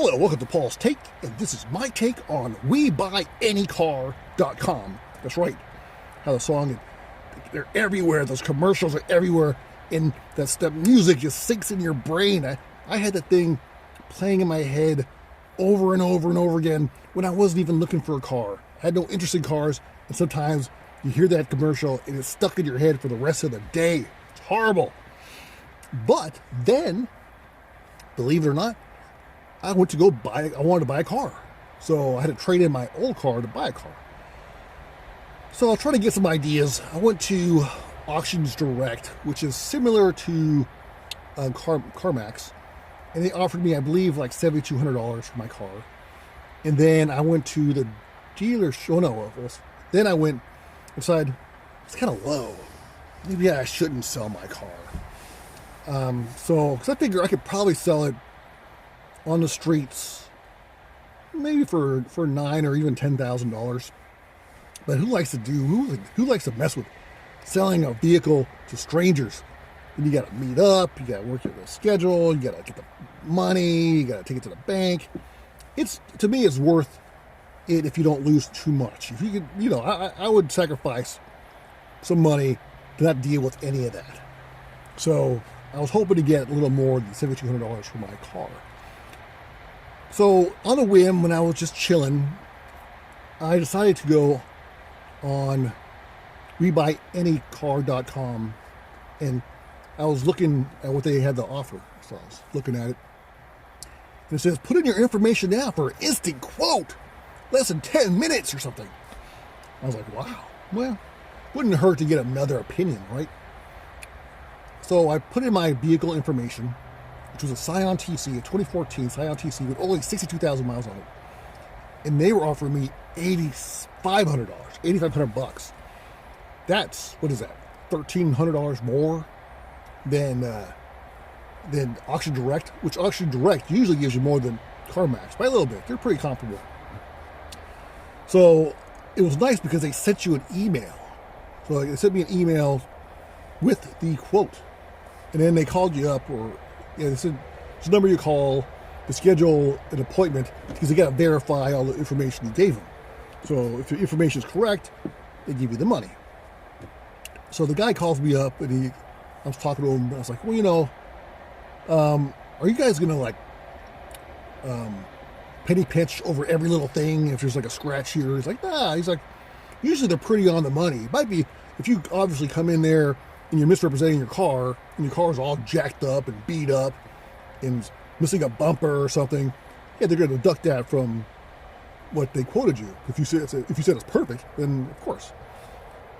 Hello, welcome to Paul's Take, and this is my take on WeBuyAnyCar.com. That's right. How the song, they're everywhere. Those commercials are everywhere, and that music just sinks in your brain. I had that thing playing in my head over and over and over again when I wasn't even looking for a car. I had no interest in cars, and sometimes you hear that commercial, and it's stuck in your head for the rest of the day. It's horrible. But then, believe it or not, I wanted to buy a car. So I had to trade in my old car to buy a car. So I'll try to get some ideas. I went to Auctions Direct, which is similar to CarMax. And they offered me, I believe, like $7,200 for my car. And then I went to the dealer show. Then I went inside. It's kind of low. Maybe I shouldn't sell my car. Because I figure I could probably sell it on the streets, maybe for $9,000 or even $10,000. But who likes to mess with selling a vehicle to strangers? And you got to meet up, you got to work your schedule, you got to get the money, you got to take it to the bank. To me, it's worth it if you don't lose too much. If you could, I would sacrifice some money to not deal with any of that. So I was hoping to get a little more than $7,200 for my car. So on a whim, when I was just chilling, I decided to go on WeBuyAnyCar.com, and I was looking at what they had to offer. So I was looking at it, and it says, put in your information now for an instant quote, less than 10 minutes or something. I was like, wow, well, wouldn't hurt to get another opinion, right? So I put in my vehicle information, which was a Scion TC, a 2014 Scion TC with only 62,000 miles on it. And they were offering me $8,500 That's, what is that, $1,300 more than Auction Direct, which Auction Direct usually gives you more than CarMax by a little bit. They're pretty comparable. So it was nice because they sent you an email. So they sent me an email with the quote. And then they called you up, they said, it's the number you call to schedule an appointment because they got to verify all the information you gave them. So if the information is correct, they give you the money. So the guy calls me up, and I was talking to him, and I was like, well, are you guys going to penny pinch over every little thing if there's like a scratch here? He's like, nah. He's like, usually they're pretty on the money. It might be if you obviously come in there and you're misrepresenting your car, and your car's all jacked up and beat up and missing a bumper or something, yeah, they're going to deduct that from what they quoted you. If you said it's perfect, then of course.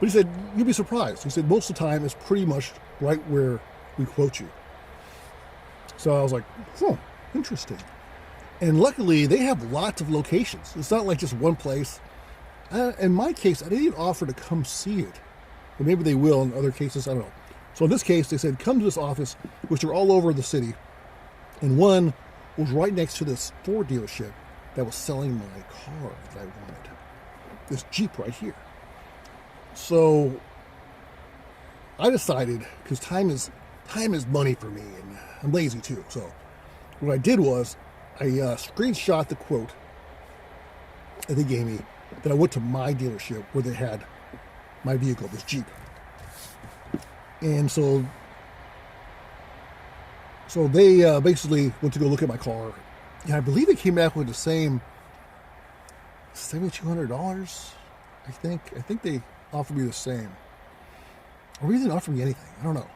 But he said, you'd be surprised. He said, most of the time, it's pretty much right where we quote you. So I was like, interesting. And luckily, they have lots of locations. It's not like just one place. In my case, I didn't even offer to come see it. But maybe they will in other cases, I don't know. So in this case, they said, come to this office, which are all over the city. And one was right next to this Ford dealership that was selling my car that I wanted. This Jeep right here. So I decided, because time is money for me, and I'm lazy too. So what I did was I screenshot the quote that they gave me. Then I went to my dealership where they had my vehicle, this Jeep. And so they basically went to go look at my car, and I believe they came back with the same $7,200. I think they offered me the same, or maybe they didn't offer me anything. I don't know.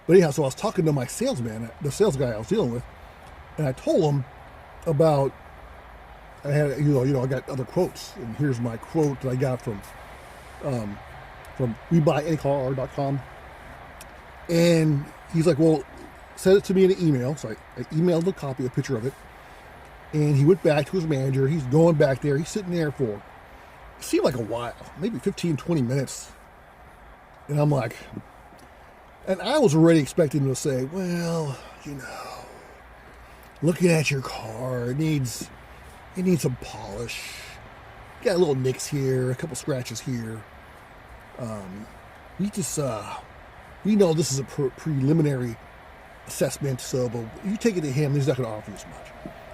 But anyhow, so I was talking to my salesman, the sales guy I was dealing with, and I told him about I had I got other quotes, and here's my quote that I got from WeBuyAnyCar.com. And he's like, well, send it to me in an email. So I emailed a copy, a picture of it. And he went back to his manager. He's going back there. He's sitting there for, it seemed like a while, maybe 15, 20 minutes. And I'm like, and I was already expecting him to say, well, looking at your car, it needs some polish. Got a little nicks here, a couple scratches here. We know this is a preliminary assessment, so but you take it to him, he's not going to offer you as much.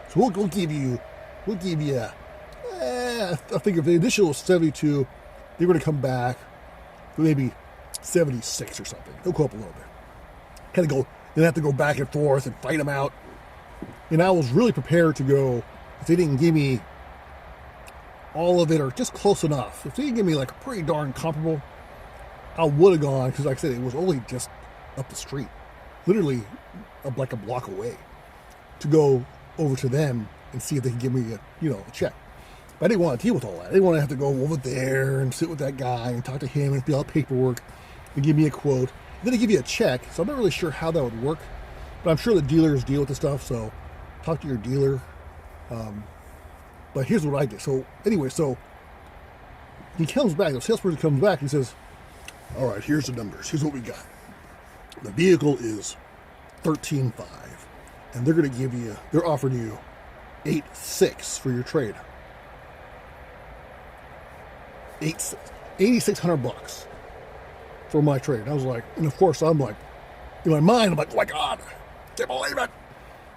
So we'll give you, I think if the initial was 72, they're going to come back with maybe 76 or something. They'll go up a little bit. Kind of go, then have to go back and forth and fight them out. And I was really prepared to go, if they didn't give me all of it or just close enough, if they didn't give me like a pretty darn comparable, I would have gone, because like I said, it was only just up the street, literally like a block away, to go over to them and see if they can give me a check. But I didn't want to deal with all that. I didn't want to have to go over there and sit with that guy and talk to him and fill out paperwork and give me a quote. And then they give you a check, so I'm not really sure how that would work. But I'm sure the dealers deal with the stuff, so talk to your dealer. But here's what I did. So anyway, so he comes back, the salesperson comes back, he says, all right, here's the numbers. Here's what we got. The vehicle is $13,500, and they're offering you $8,600 for your trade. $8,600 for my trade. And I was like, and of course I'm like, in my mind, I'm like, oh my God, can't believe it.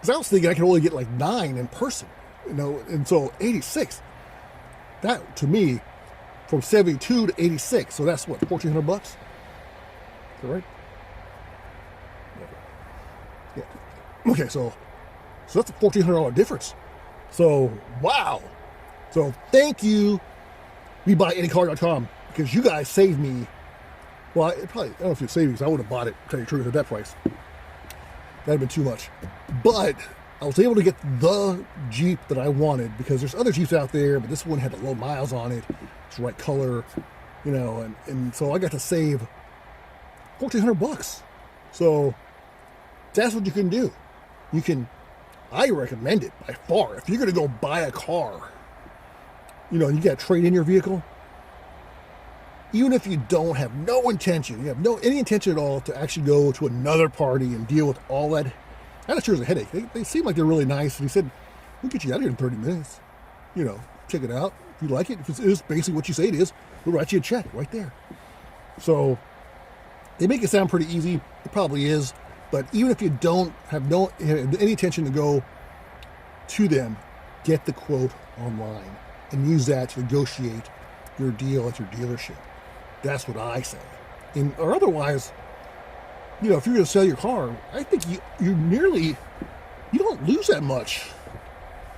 Because I was thinking I could only get like 9 in person, and so 86. That to me, from 72 to 86, so that's what, $1,400? Is that right? Yeah. Okay, so that's a $1,400 difference. So wow. So thank you, WeBuyAnyCar.com, because you guys saved me. Well, I don't know if you saved me, because I would have bought it, to tell you the truth, at that price. That'd have been too much. But I was able to get the Jeep that I wanted, because there's other Jeeps out there, but this one had the low miles on it. It's the right color, and so I got to save $1,400. So that's what you can do. I recommend it by far. If you're going to go buy a car, you got to trade in your vehicle. Even if you don't have no intention, any intention at all to actually go to another party and deal with all that sure is a headache. They seem like they're really nice. And he said, we'll get you out of here in 30 minutes. Check it out. If you like it, if it is basically what you say it is, we'll write you a check right there. So they make it sound pretty easy. It probably is. But even if you don't have any intention to go to them, get the quote online and use that to negotiate your deal at your dealership. That's what I say. Or otherwise, if you're going to sell your car, I think you don't lose that much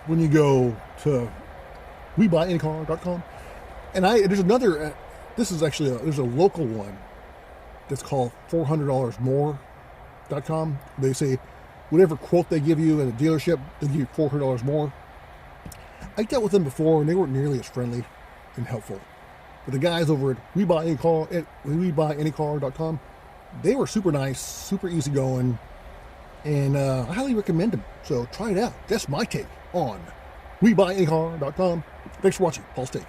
when you go to WeBuyAnyCar.com. And there's another, this is actually, there's a local one that's called $400more.com. They say whatever quote they give you at a dealership, they give you $400 more. I dealt with them before, and they weren't nearly as friendly and helpful. But the guys over at WeBuyAnyCar.com, they were super nice, super easygoing, and I highly recommend them. So try it out. That's my take on WeBuyAnyCar.com. Thanks for watching. Paul's Take.